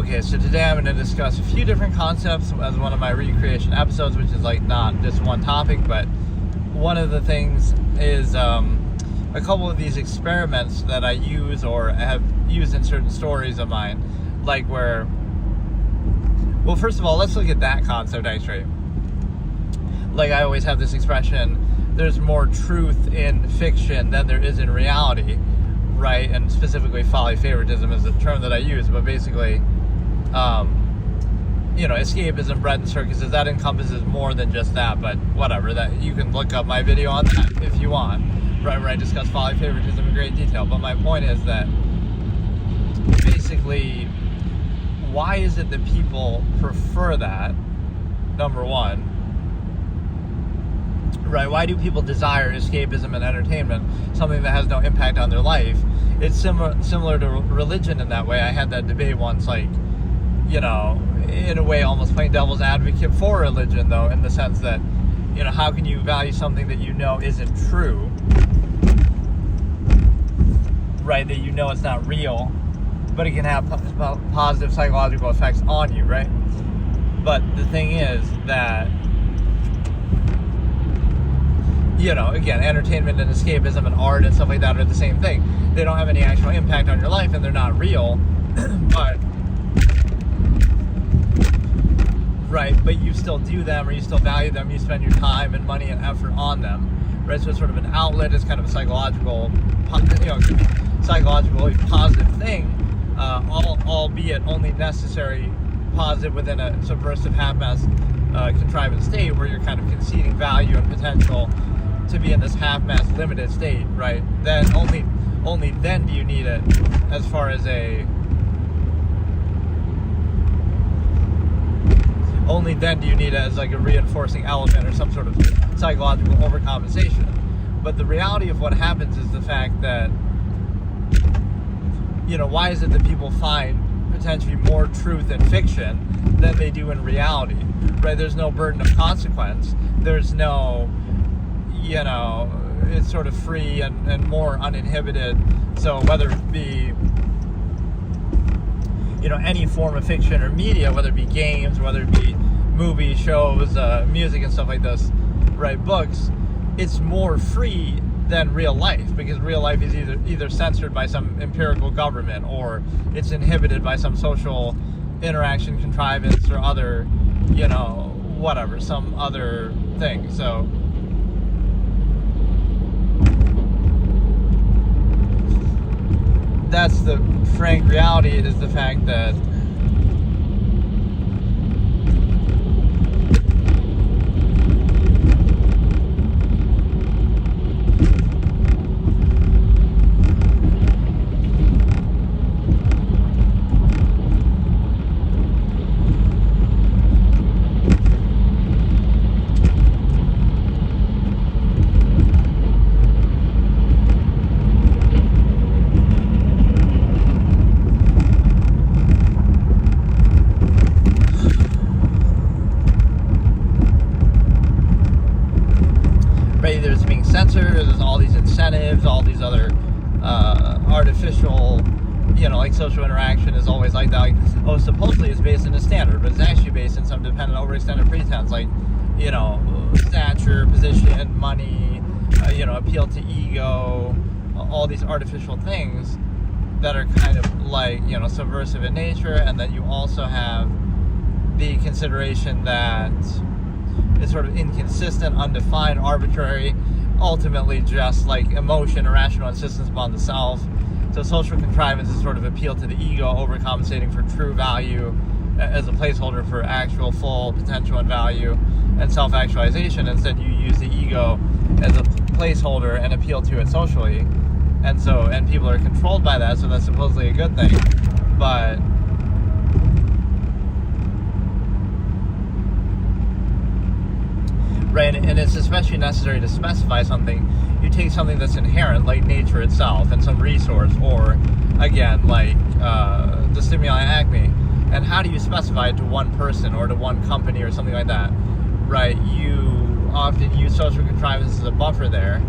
Okay, so today I'm going to discuss a few different concepts as one of my recreation episodes, which is like not just one topic, but one of the things is a couple of these experiments that I use or have used in certain stories of mine, like where, well, first of all, let's look at that concept actually. Like I always have this expression, there's more truth in fiction than there is in reality, right? And specifically folly favoritism is the term that I use, but basically, escapism, bread and circuses, that encompasses more than just that, but whatever, that you can look up my video on that if you want, right, where I discuss folly favoritism in great detail. But my point is that basically, why is it that people prefer that, number one, right? Why do people desire escapism and entertainment, something that has no impact on their life? It's similar to religion in that way. I had that debate once, like, in a way almost playing devil's advocate for religion, though, in the sense that, how can you value something that you know isn't true, right? That you know it's not real, but it can have positive psychological effects on you, right? But the thing is that, again, entertainment and escapism and art and stuff like that are the same thing. They don't have any actual impact on your life and they're not real, but you still do them, or you still value them, you spend your time and money and effort on them, right? So it's sort of an outlet, it's kind of a psychologically positive thing, albeit only necessary positive within a subversive half-mass contrivance state where you're kind of conceding value and potential to be in this half-mass limited state, right? Then only then do you need it as far as like a reinforcing element or some sort of psychological overcompensation. But the reality of what happens is the fact that, why is it that people find potentially more truth in fiction than they do in reality, right? There's no burden of consequence. There's no, it's sort of free and more uninhibited. So whether it be, any form of fiction or media, whether it be games, whether it be movies, shows, music and stuff like this, right, books, it's more free than real life, because real life is either censored by some empirical government or it's inhibited by some social interaction contrivance or other, some other thing. So that's the frank reality, is the fact that there's being censored, there's all these incentives, all these other artificial, like social interaction is always like that. Like, supposedly it's based in a standard, but it's actually based in some dependent overextended pretense, like, stature, position, money, appeal to ego, all these artificial things that are kind of like, subversive in nature. And then you also have the consideration that it's sort of inconsistent, undefined, arbitrary, ultimately just like emotion, irrational insistence upon the self. So social contrivance is sort of appeal to the ego, overcompensating for true value as a placeholder for actual full potential and value and self-actualization. Instead, you use the ego as a placeholder and appeal to it socially. And people are controlled by that, so that's supposedly a good thing. But right, and it's especially necessary to specify something. You take something that's inherent, like nature itself, and some resource, or, again, like the stimuli acme, and how do you specify it to one person or to one company or something like that, right? You often use social contrivance as a buffer there,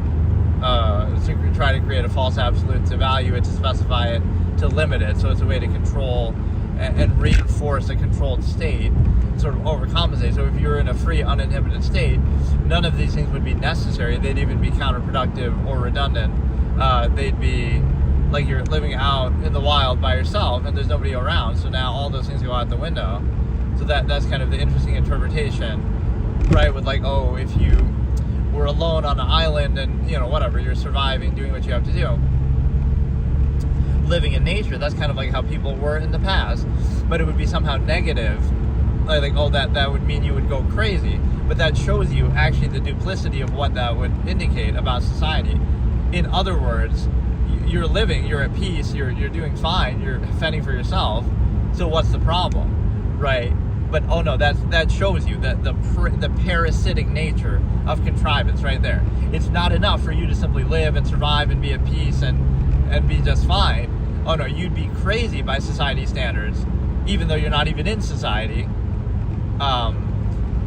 to try to create a false absolute, to value it, to specify it, to limit it. So it's a way to control and reinforce a controlled state, sort of overcompensate. So if you're in a free, uninhibited state, none of these things would be necessary. They'd even be counterproductive or redundant. They'd be like you're living out in the wild by yourself and there's nobody around, so now all those things go out the window. So that's kind of the interesting interpretation, right? With like, oh, if you were alone on an island and, whatever, you're surviving, doing what you have to do, living in nature, that's kind of like how people were in the past. But it would be somehow negative, like oh, that would mean you would go crazy. But that shows you actually the duplicity of what that would indicate about society. In other words, you're living, you're at peace, you're doing fine, you're fending for yourself, so what's the problem, right? But oh no, that shows you that the parasitic nature of contrivance right there. It's not enough for you to simply live and survive and be at peace and be just fine. Oh no, you'd be crazy by society standards, even though you're not even in society,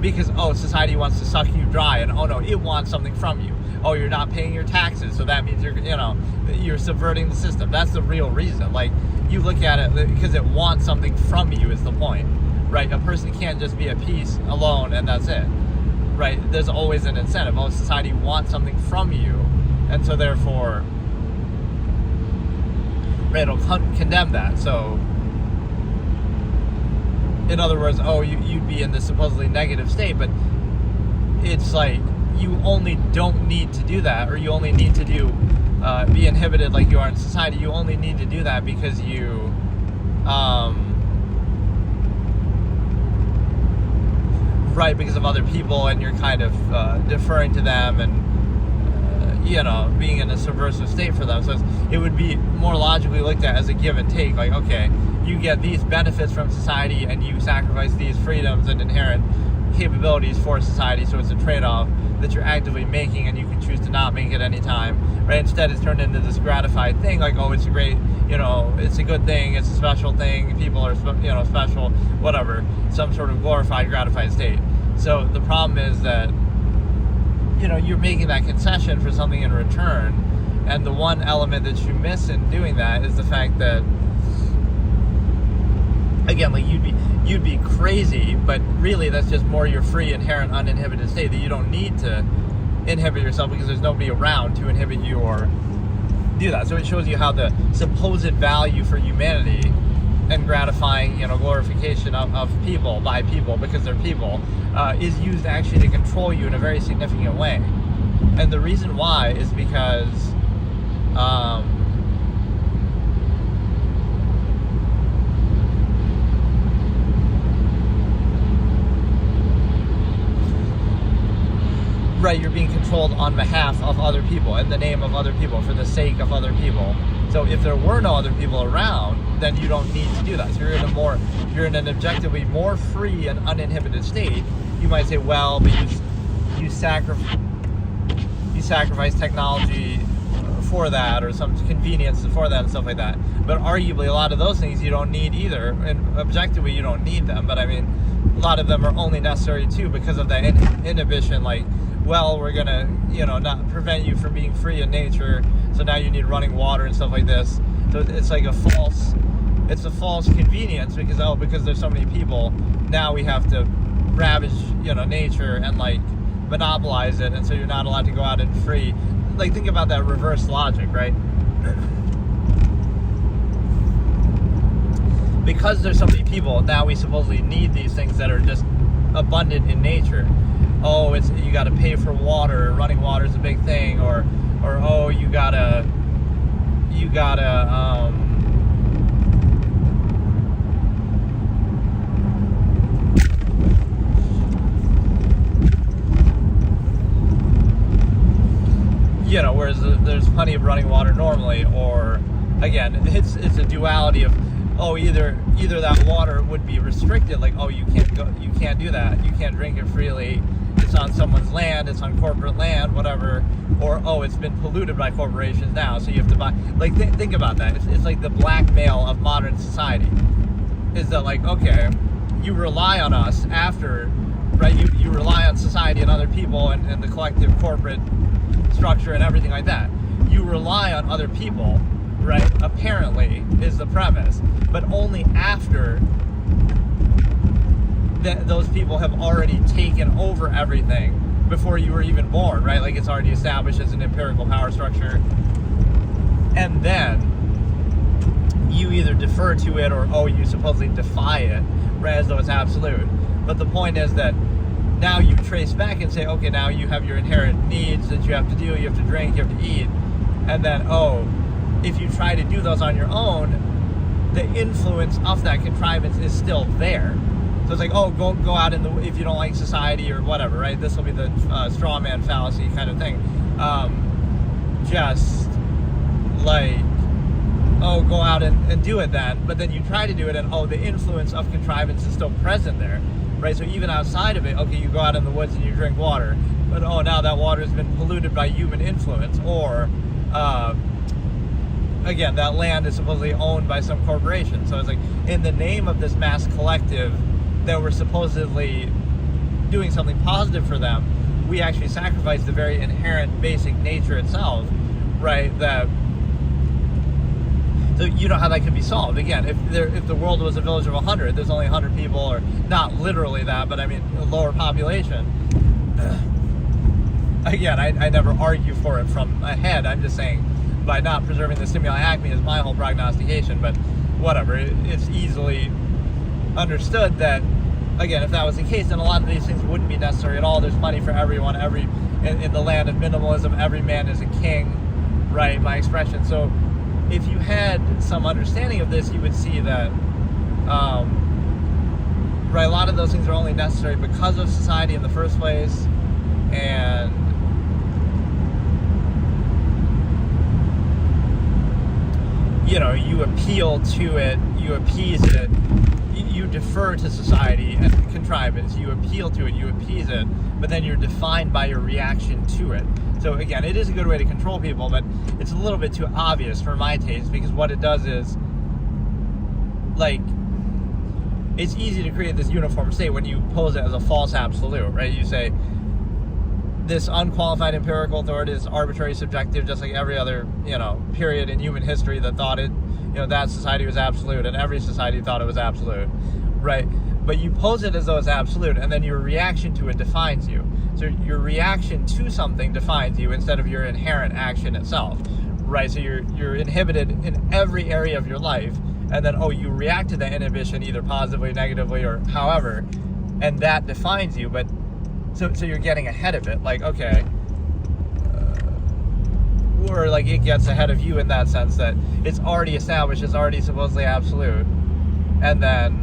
because society wants to suck you dry, and oh no, it wants something from you. Oh, you're not paying your taxes, so that means you're subverting the system. That's the real reason. Like, you look at it because it wants something from you is the point, right? A person can't just be at peace alone and that's it, right? There's always an incentive. Oh, society wants something from you, and so therefore, right, it'll condemn that. So, in other words, you'd be in this supposedly negative state, but it's like, you only don't need to do that, or you only need to be inhibited like you are in society. You only need to do that because you because of other people, and you're kind of deferring to them and being in a subversive state for them. So it would be more logically looked at as a give and take, like, okay, you get these benefits from society and you sacrifice these freedoms and inherent capabilities for society, so it's a trade-off that you're actively making, and you can choose to not make it any time, right? Instead, it's turned into this gratified thing, like, oh, it's a great, it's a good thing, it's a special thing, people are, special, whatever, some sort of glorified, gratified state. So the problem is that, you're making that concession for something in return, and the one element that you miss in doing that is the fact that, again, like, you'd be crazy, but really that's just more your free, inherent, uninhibited state, that you don't need to inhibit yourself because there's nobody around to inhibit you or do that. So it shows you how the supposed value for humanity and gratifying, glorification of people by people because they're people is used actually to control you in a very significant way. And the reason why is because right, you're being controlled on behalf of other people, in the name of other people, for the sake of other people. So if there were no other people around, then you don't need to do that. So you're in an objectively more free and uninhibited state. You might say, well, but you sacrifice technology for that, or some convenience for that and stuff like that. But arguably, a lot of those things you don't need either, and objectively you don't need them. But I mean, a lot of them are only necessary too because of that inhibition. Like, well, we're gonna, not prevent you from being free in nature, so now you need running water and stuff like this. So it's like a false convenience because there's so many people, now we have to ravage, nature and like monopolize it, and so you're not allowed to go out and free. Like, think about that reverse logic, right? Because there's so many people, now we supposedly need these things that are just abundant in nature. Oh, you got to pay for water. Running water is a big thing, or oh, you gotta. Whereas there's plenty of running water normally, or again, it's a duality of, oh, either that water would be restricted, like, oh, you can't do that, you can't drink it freely, it's on someone's land, it's on corporate land, whatever, or oh, it's been polluted by corporations now, so you have to buy. Like, think about that. It's like the blackmail of modern society. Is that, like, okay, you rely on us after, right? You rely on society and other people and the collective corporate structure and everything like that. You rely on other people, right? Apparently is the premise, but only after that those people have already taken over everything before you were even born, right? Like it's already established as an empirical power structure, and then you either defer to it or you supposedly defy it, right, as though it's absolute. But the point is that now you trace back and say, okay, now you have your inherent needs that you have to do, you have to drink, you have to eat, and then if you try to do those on your own, the influence of that contrivance is still there. So it's like, go out if you don't like society or whatever, right? This will be the straw man fallacy kind of thing. Just like, go out and do it then. But then you try to do it and, the influence of contrivance is still present there, right? So even outside of it, okay, you go out in the woods and you drink water. But, now that water has been polluted by human influence. Or, again, that land is supposedly owned by some corporation. So it's like, in the name of this mass collective that we're supposedly doing something positive for them, we actually sacrifice the very inherent basic nature itself, right? So you know how that could be solved. Again, if the world was a village of 100, there's only 100 people, or not literally that, but I mean a lower population. Again, I never argue for it from ahead. I'm just saying, by not preserving the stimuli acme is my whole prognostication, but whatever. It's easily understood that, again, if that was the case, then a lot of these things wouldn't be necessary at all. There's plenty for everyone. In the land of minimalism, every man is a king, right? My expression. So if you had some understanding of this, you would see that, right, a lot of those things are only necessary because of society in the first place, and you appeal to it, you appease it, you defer to society and contrivance, you appeal to it, you appease it, but then you're defined by your reaction to it. So again, it is a good way to control people, but it's a little bit too obvious for my taste, because what it does is, like, it's easy to create this uniform state when you pose it as a false absolute, right? You say, this unqualified empirical authority is arbitrary, subjective, just like every other, period in human history that thought it, that society was absolute, and every society thought it was absolute, right? But you pose it as though it's absolute, and then your reaction to it defines you. So your reaction to something defines you instead of your inherent action itself, right? So you're inhibited in every area of your life, and then, you react to that inhibition either positively, negatively, or however, and that defines you. But so you're getting ahead of it, like, okay, or like it gets ahead of you in that sense that it's already established, it's already supposedly absolute, and then,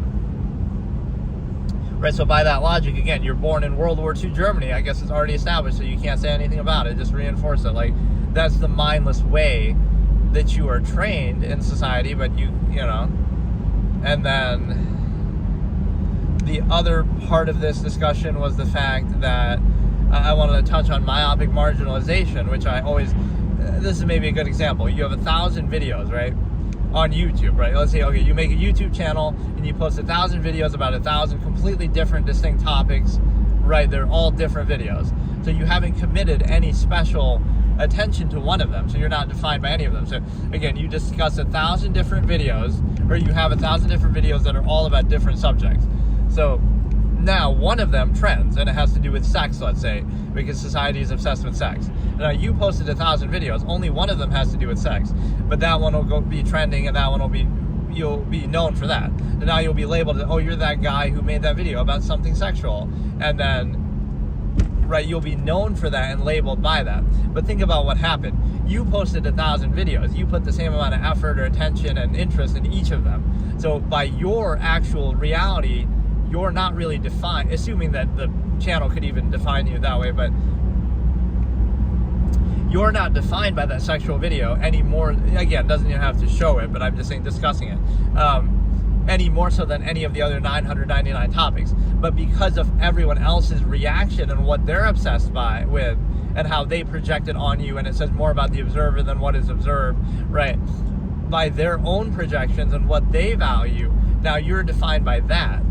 right, so by that logic, again, you're born in World War II Germany, I guess it's already established, so you can't say anything about it, just reinforce it. Like, that's the mindless way that you are trained in society, but and then the other part of this discussion was the fact that I wanted to touch on myopic marginalization, which I always, this is maybe a good example. You have 1,000 videos, right, on YouTube, right? Let's say, okay, you make a YouTube channel and you post 1,000 videos about 1,000 completely different, distinct topics, right? They're all different videos. So you haven't committed any special attention to one of them. So you're not defined by any of them. So again, you discuss 1,000 different videos, or you have 1,000 different videos that are all about different subjects. So now one of them trends, and it has to do with sex, let's say, because society is obsessed with sex. Now you posted 1,000 videos, only one of them has to do with sex, but that one will be trending, and that one will be, you'll be known for that. And now you'll be labeled as, you're that guy who made that video about something sexual, and then, right, you'll be known for that and labeled by that. But think about what happened. You posted 1,000 videos. You put the same amount of effort or attention and interest in each of them. So by your actual reality, you're not really defined, assuming that the channel could even define you that way, but you're not defined by that sexual video anymore. Again, doesn't even have to show it, but I'm just saying, discussing it, any more so than any of the other 999 topics. But because of everyone else's reaction and what they're obsessed with, and how they project it on you, and it says more about the observer than what is observed, right? By their own projections and what they value, now you're defined by that.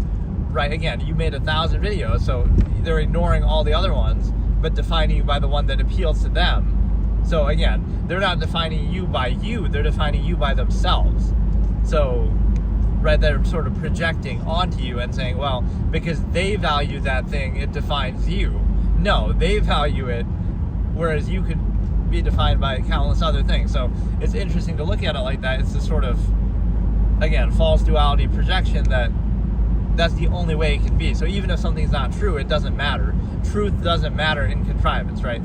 Right, again, you made 1,000 videos, so they're ignoring all the other ones, but defining you by the one that appeals to them, So again, they're not defining you by you, they're defining you by themselves. So, right, they're sort of projecting onto you and saying, well, because they value that thing, it defines you. No, they value it, whereas you could be defined by countless other things. So it's interesting to look at it like that. It's this sort of, again, false duality projection that's the only way it can be. So even if something's not true, it doesn't matter. Truth doesn't matter in contrivance, right?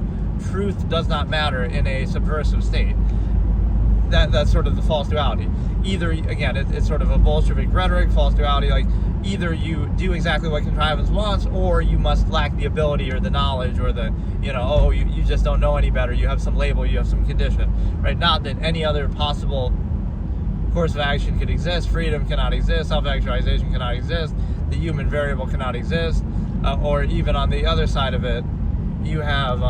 Truth does not matter in a subversive state. That's sort of the false duality. Either, again, it's sort of a Bolshevik rhetoric, false duality, like either you do exactly what contrivance wants, or you must lack the ability or the knowledge or the, you just don't know any better, you have some label, you have some condition, right? Not that any other possible course of action could exist. Freedom cannot exist, self-actualization cannot exist, the human variable cannot exist, or even on the other side of it, you have,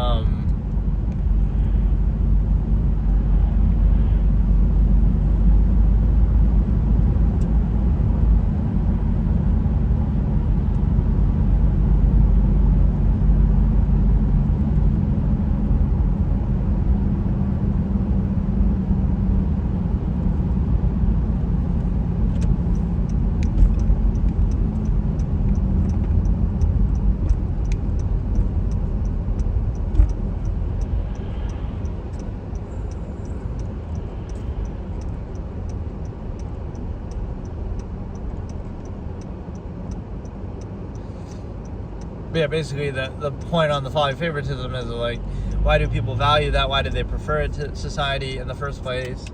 yeah, basically the point on the folly of favoritism is like, why do people value that? Why do they prefer it to society in the first place?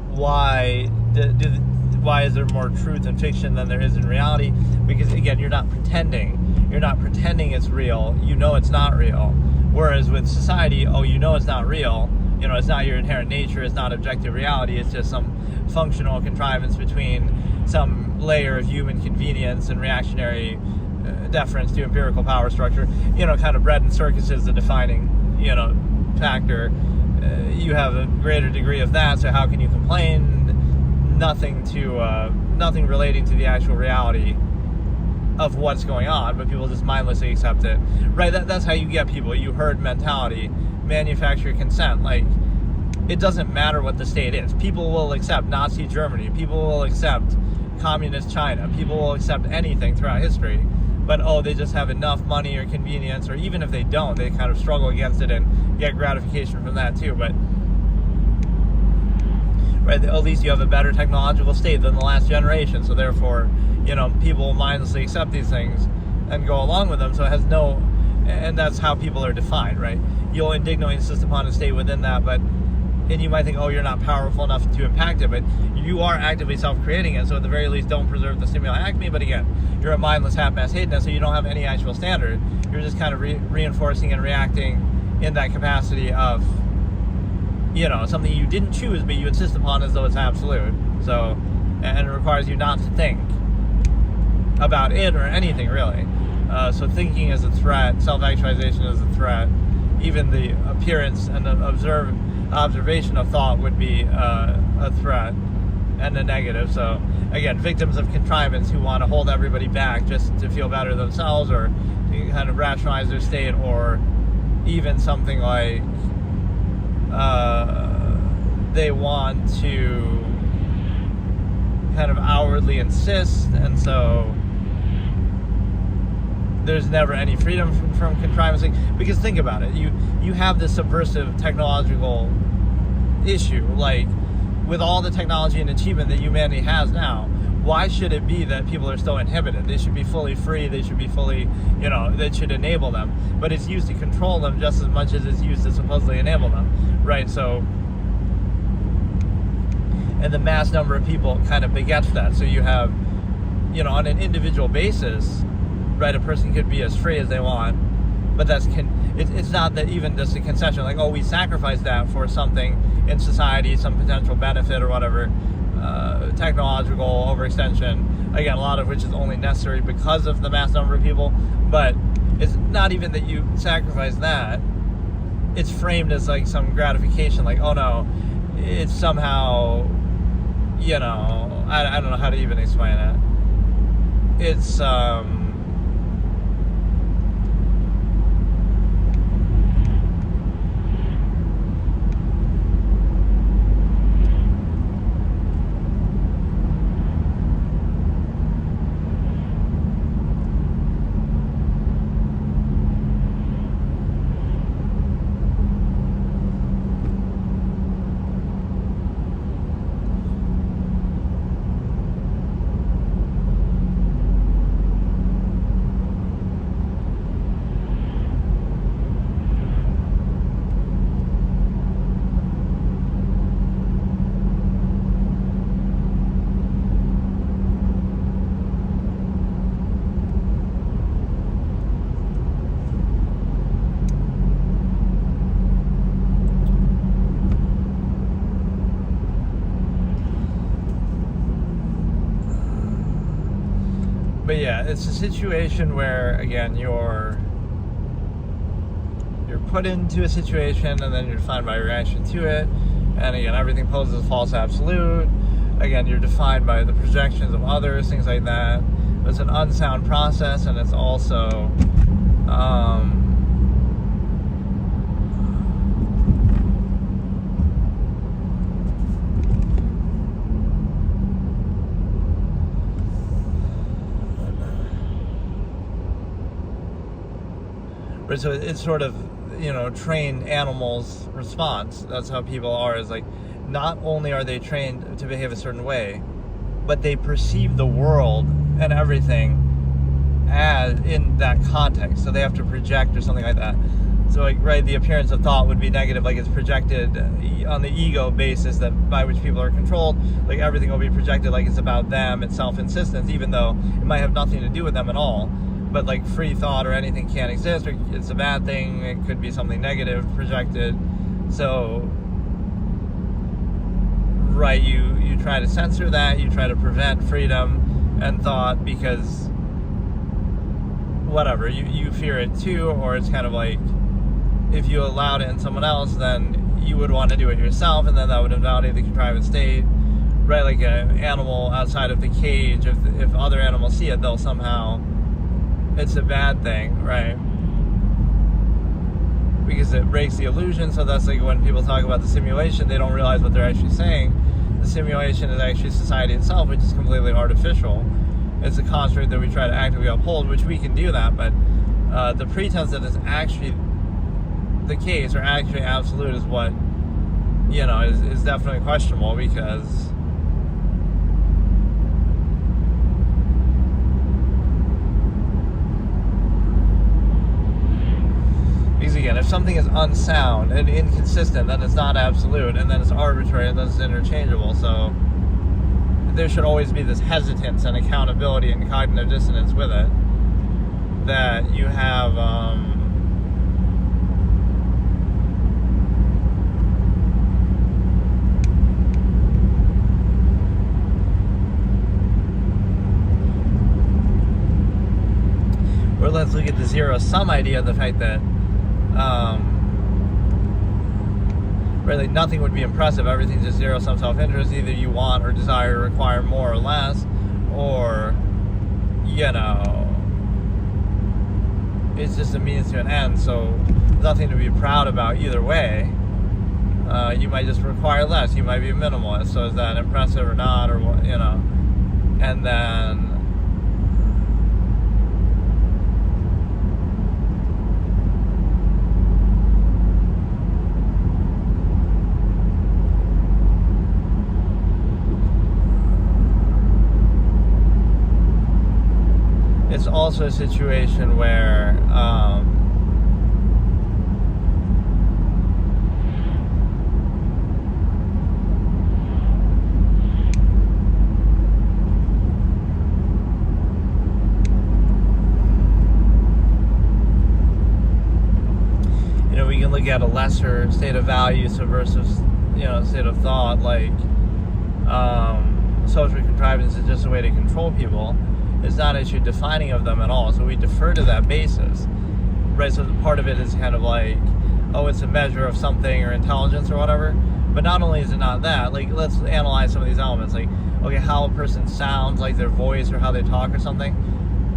Why is there more truth in fiction than there is in reality? Because again, you're not pretending. You're not pretending it's real. You know it's not real. Whereas with society, it's not real. It's not your inherent nature. It's not objective reality. It's just some functional contrivance between some layer of human convenience and reactionary deference to empirical power structure, kind of bread and circuses the defining, factor. You have a greater degree of that, so how can you complain? Nothing relating to the actual reality of what's going on, but people just mindlessly accept it. Right, that's how you get people. You herd mentality, manufacture consent. Like, it doesn't matter what the state is. People will accept Nazi Germany. People will accept communist China. People will accept anything throughout history. But, they just have enough money or convenience, or even if they don't, they kind of struggle against it and get gratification from that too. But, right, at least you have a better technological state than the last generation. So therefore, people will mindlessly accept these things and go along with them. So it has no, and that's how people are defined, right? You'll indignantly insist upon a state within that, and you might think, you're not powerful enough to impact it, but you are actively self-creating it, so at the very least, don't preserve the stimuli acme. But again, you're a mindless half-mass hedonist, so you don't have any actual standard. You're just kind of reinforcing and reacting in that capacity of, something you didn't choose, but you insist upon as though it's absolute. So, and it requires you not to think about it or anything, really. So thinking is a threat, self-actualization is a threat, even the appearance and observation of thought would be a threat and a negative. So again, victims of contrivance who want to hold everybody back just to feel better themselves, or kind of rationalize their state, or even something like they want to kind of outwardly insist, and so there's never any freedom from contrivance. Because think about it, you have this subversive technological issue, like with all the technology and achievement that humanity has now, why should it be that people are still inhibited? They should be fully free, they should be fully, that should enable them, but it's used to control them just as much as it's used to supposedly enable them, right? So, and the mass number of people kind of begets that. So you have, on an individual basis, right, a person could be as free as they want, but it's not that even just a concession, like, we sacrifice that for something in society, some potential benefit or whatever, technological overextension, again, a lot of which is only necessary because of the mass number of people. But it's not even that you sacrifice that, it's framed as like some gratification, like, no, it's somehow, I don't know how to even explain it. It's But yeah, it's a situation where, again, you're put into a situation and then you're defined by your reaction to it. And again, everything poses a false absolute. Again, you're defined by the projections of others, things like that. It's an unsound process, and it's also so it's sort of, trained animals' response. That's how people are, is like, not only are they trained to behave a certain way, but they perceive the world and everything as in that context. So they have to project or something like that. So like, right, the appearance of thought would be negative, like it's projected on the ego basis that by which people are controlled. Like everything will be projected like it's about them, it's self-insistence, even though it might have nothing to do with them at all. But like free thought or anything can't exist, or it's a bad thing, it could be something negative projected. So right, you try to censor that, you try to prevent freedom and thought because whatever, you fear it too, or it's kind of like if you allowed it in someone else, then you would want to do it yourself, and then that would invalidate the contrivance state, right? Like an animal outside of the cage, if other animals see it, they'll somehow, it's a bad thing, right? Because it breaks the illusion. So that's like when people talk about the simulation, they don't realize what they're actually saying. The simulation is actually society itself, which is completely artificial. It's a construct that we try to actively uphold, which we can do that, but the pretense that it's actually the case or actually absolute is what, is definitely questionable, because again, if something is unsound and inconsistent, then it's not absolute, and then it's arbitrary, and then it's interchangeable. So there should always be this hesitance and accountability and cognitive dissonance with it, that you have or let's look at the zero-sum idea of the fact that really nothing would be impressive. Everything's just zero-sum self-interest. Either you want or desire or require more or less, or it's just a means to an end. So nothing to be proud about either way. You might just require less. You might be a minimalist. So is that impressive or not, or what? And then it's also a situation where we can look at a lesser state of value versus state of thought, like social contrivance is just a way to control people. It's not an issue defining of them at all, so we defer to that basis, right? So part of it is kind of like, oh, it's a measure of something or intelligence or whatever, but not only is it not that, like, let's analyze some of these elements, like, okay, how a person sounds, like their voice or how they talk or something,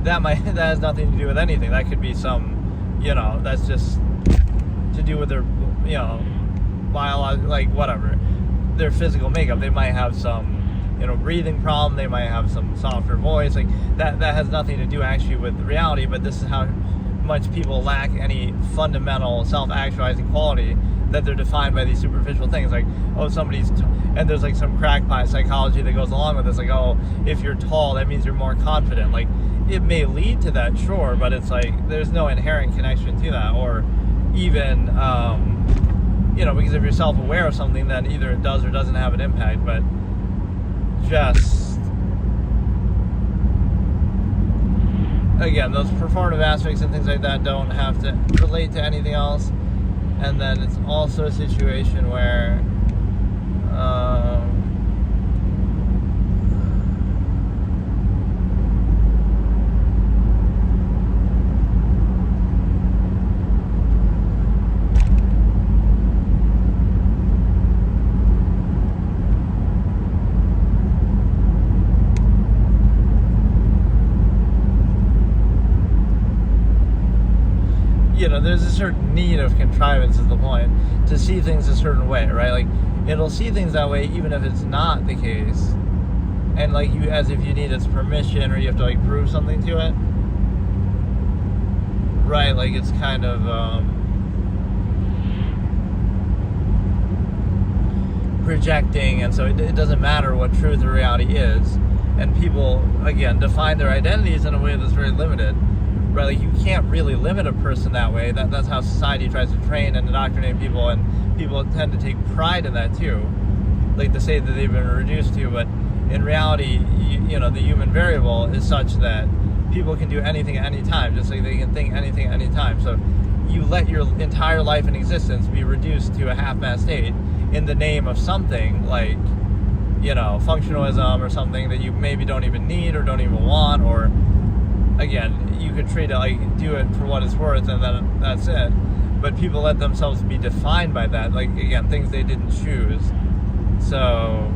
that has nothing to do with anything. That could be some, that's just to do with their, biological, like, whatever, their physical makeup. They might have some breathing problem, they might have some softer voice, like that has nothing to do actually with reality. But this is how much people lack any fundamental self-actualizing quality, that they're defined by these superficial things, like, oh, and there's like some crackpot psychology that goes along with this, like, oh, if you're tall, that means you're more confident. Like, it may lead to that, sure, but it's like there's no inherent connection to that. Or even because if you're self-aware of something, then either it does or doesn't have an impact. But just, again, those performative aspects and things like that don't have to relate to anything else. And then it's also a situation where there's a certain need of contrivance is the point, to see things a certain way, right? Like, it'll see things that way even if it's not the case, and like you, as if you need its permission or you have to like prove something to it, right? Like it's kind of projecting, and so it doesn't matter what truth or reality is, and people again define their identities in a way that's very limited, right? Like you can't really limit a person that way. That's how society tries to train and indoctrinate people, and people tend to take pride in that too, like to say that they've been reduced to. But in reality, you know, the human variable is such that people can do anything at any time, just like they can think anything at any time. So you let your entire life and existence be reduced to a half-mast state in the name of something like, you know, functionalism or something that you maybe don't even need or don't even want, or again, you could treat it like do it for what it's worth and then that's it. But people let themselves be defined by that, like again, things they didn't choose. So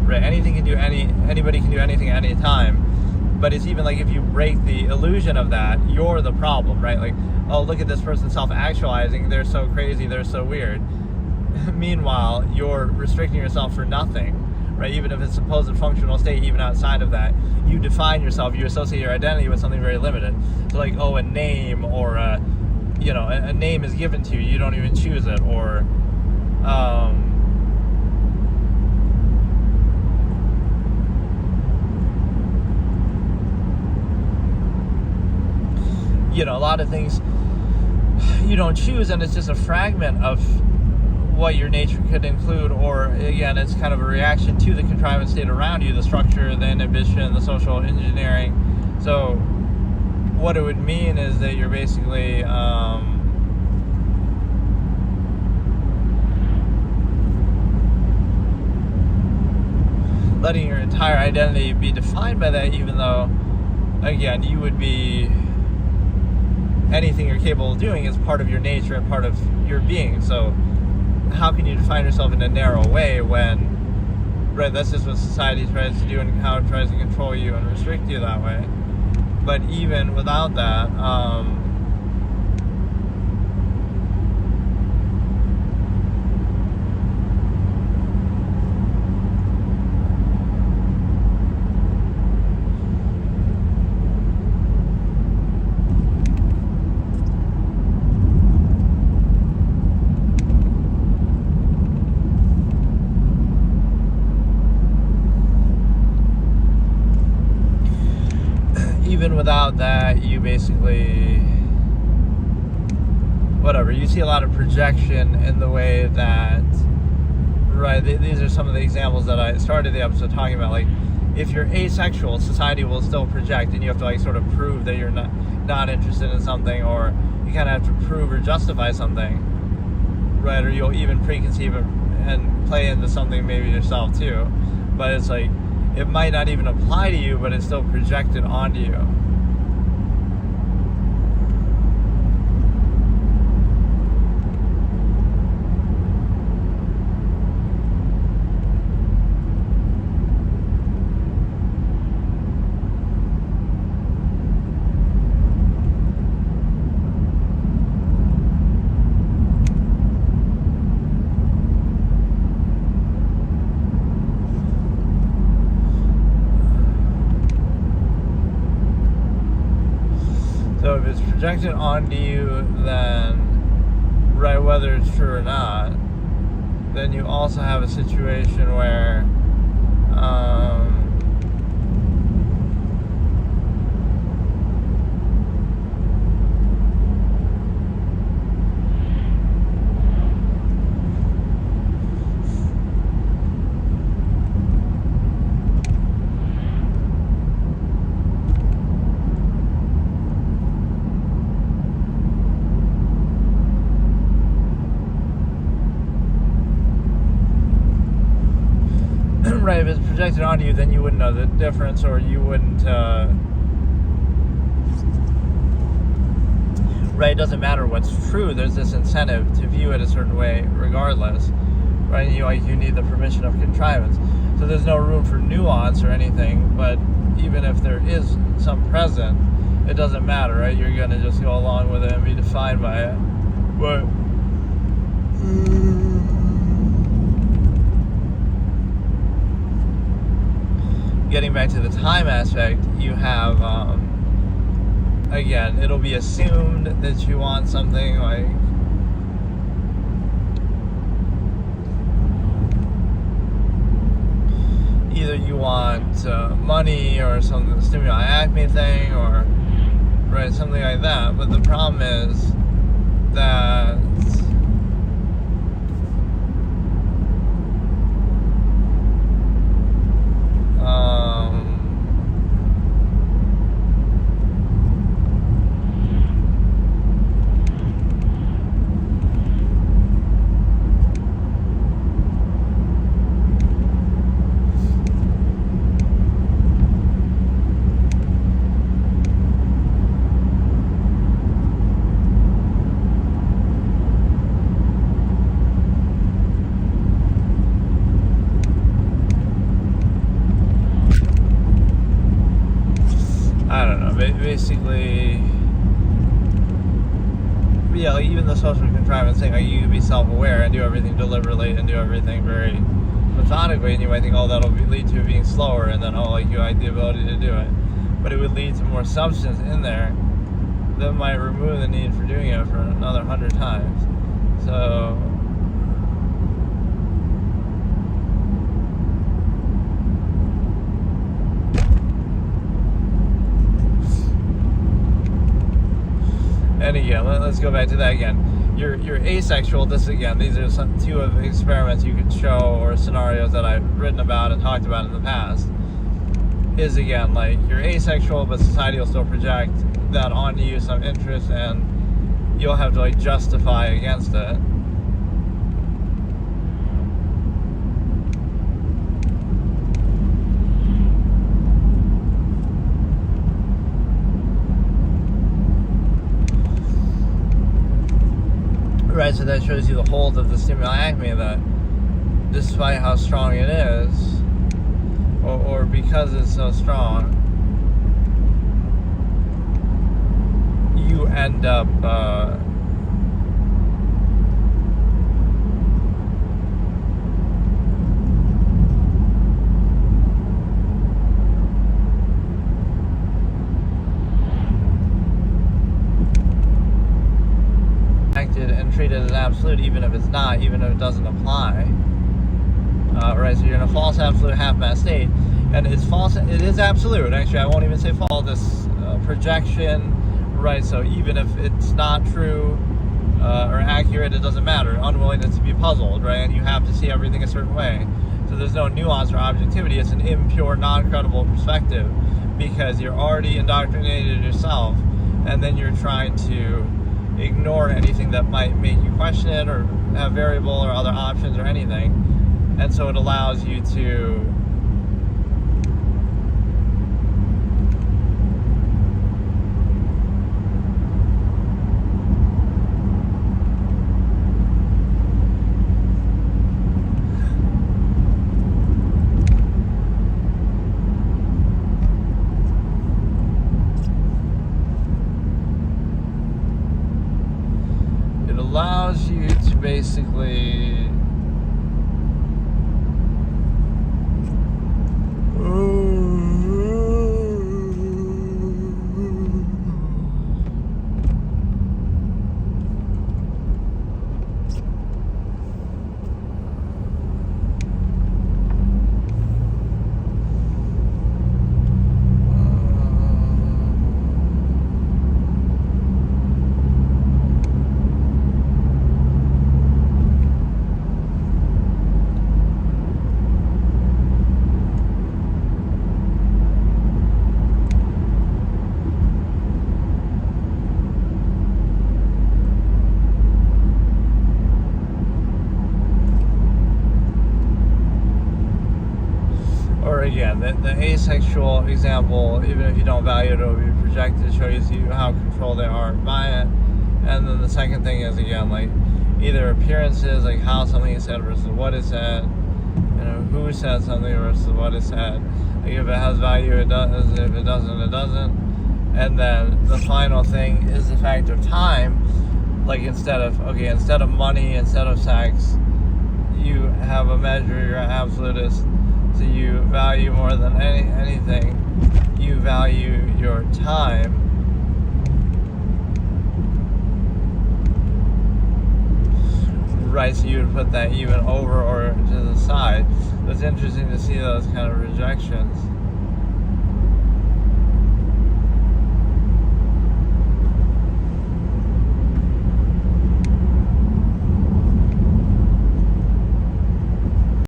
right, anybody can do anything at any time. But it's even like if you break the illusion of that, you're the problem, right? Like, oh, look at this person self-actualizing, they're so crazy, they're so weird. Meanwhile, you're restricting yourself for nothing, right? Even if it's a supposed functional state, even outside of that, you define yourself, you associate your identity with something very limited. So like, oh, a name, or a name is given to you, you don't even choose it, or a lot of things you don't choose, and it's just a fragment of what your nature could include, or again, it's kind of a reaction to the contrivance state around you, the structure, the inhibition, the social engineering. So what it would mean is that you're basically letting your entire identity be defined by that, even though again, you would be anything you're capable of doing is part of your nature and part of your being. So how can you define yourself in a narrow way when, right, that's just what society tries to do and how it tries to control you and restrict you that way. But even without that, without that, you basically, whatever, you see a lot of projection in the way that, right, these are some of the examples that I started the episode talking about. Like, if you're asexual, society will still project, and you have to like sort of prove that you're not interested in something, or you kind of have to prove or justify something, right? Or you'll even preconceive and play into something maybe yourself too. But it's like, it might not even apply to you, but it's still projected onto you. So if it's projected onto you, then, right, whether it's true or not, then you also have a situation where right, if it's projected onto you, then you wouldn't know the difference, or you wouldn't, right, it doesn't matter what's true, there's this incentive to view it a certain way regardless, right? You need the permission of contrivance. So there's no room for nuance or anything, but even if there is some present, it doesn't matter, right? You're going to just go along with it and be defined by it. But getting back to the time aspect, you have, again, it'll be assumed that you want something like either you want money or some stimuli acme thing, or right, something like that. But the problem is that basically, yeah, like even the social contrivance thing, like you can be self-aware and do everything deliberately and do everything very methodically, and you might think, oh, that'll lead to it being slower, and then, oh, like you have the ability to do it. But it would lead to more substance in there that might remove the need for doing it for another 100 times. So and again, let's go back to that again. You're asexual. This again, these are two of the experiments you could show or scenarios that I've written about and talked about in the past. Is again like you're asexual, but society will still project that onto you, some interest, and you'll have to like justify against it. Right, so that shows you the hold of the stimuli acme, that despite how strong it is, or because it's so strong, you end up and treated as absolute, even if it's not, even if it doesn't apply. Right, so you're in a false absolute half mass state, and it's false. It is absolute. Actually, I won't even say false. This projection, right? So even if it's not true or accurate, it doesn't matter. Unwillingness to be puzzled, right? And you have to see everything a certain way. So there's no nuance or objectivity. It's an impure, non-credible perspective because you're already indoctrinated yourself, and then you're trying to ignore anything that might make you question it or have variable or other options or anything. And so it allows you to basically again, the asexual example, even if you don't value it, it will be projected to show you how controlled they are by it. And then the second thing is, again, like either appearances, like how something is said versus what is said, who said something versus what is said. Like if it has value, it does. If it doesn't, it doesn't. And then the final thing is the fact of time. Like instead of money, instead of sex, you have a measure. You're an absolutist, so you value more than anything. You value your time. Right, so you would put that even over or to the side. It's interesting to see those kind of rejections.